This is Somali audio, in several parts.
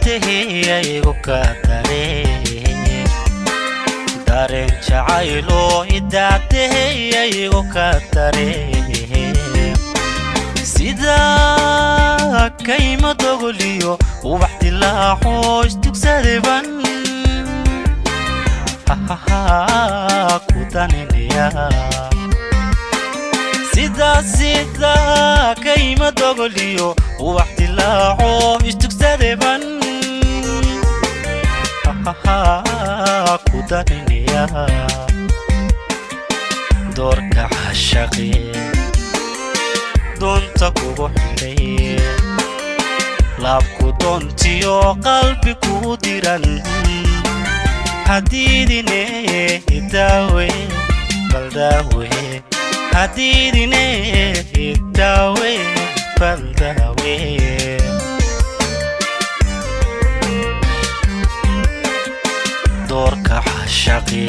idaateheyaygu ka dareen dareen jacaylo idaateheyaygu ka dareen sida kayma dogoliyo ubax dilaaco istugsadeban ku daniniya sida kayma dogoliyo ubax dilaaco istugsadeban ku daniniya doorka cashaqi doonta kugu xidhay laabku doontiyo qalbi ku diran hadidine idaawe baldawe hadidine idaawe baldawe doorka cashaqi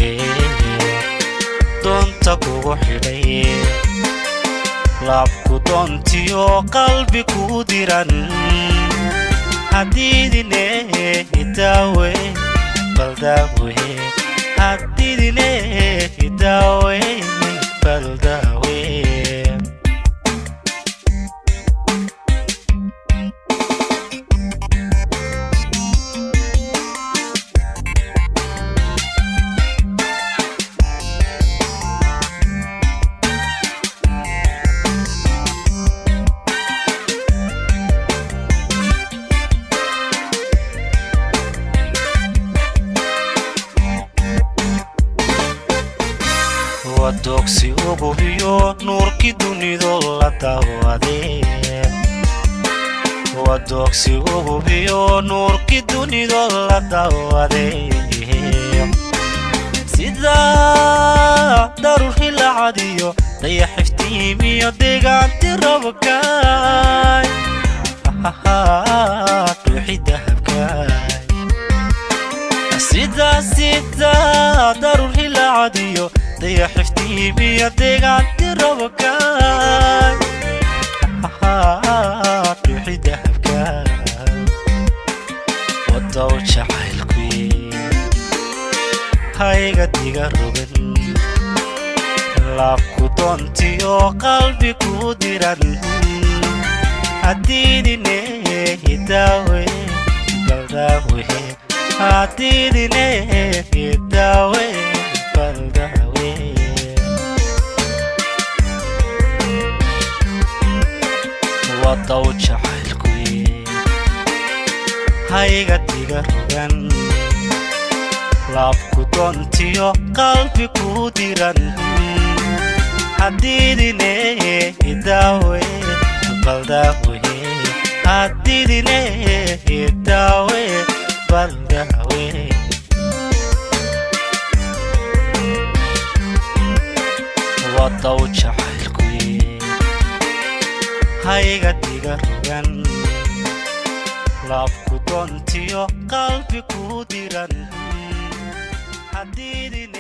doonta kugu xidhay laabku doontiyo qalbi ku diran hadidine idaawe baldawe hadidine idaawe baldawe ودوكسي وبوبيو نوركي دونيدو لا داوادي ودوكسي وبوبيو نوركي دونيدو لا داوادي سيدا داروحي العاديو ضيح افتيميو ديغانتي ربكاي روحي دهبكاي سيدا داروحي العاديو ضيح افتيميو ديغانتي ربكاي روحي دهبكاي ودو جعيلكوي هايغا ديغا روغن laabku doontiyo qalbi ku diran hadidine idaawe baldawe hadidine idaawe baldawe wadaw jacaylkuy hayga diga rogan laabku doontiyo qalbi ku diran hadidine idaawe baldawe hadidine idaawe baldawe wadaw jacaylkuy hayga diga rogan laabku doontiyo qalbi ku diran hadidine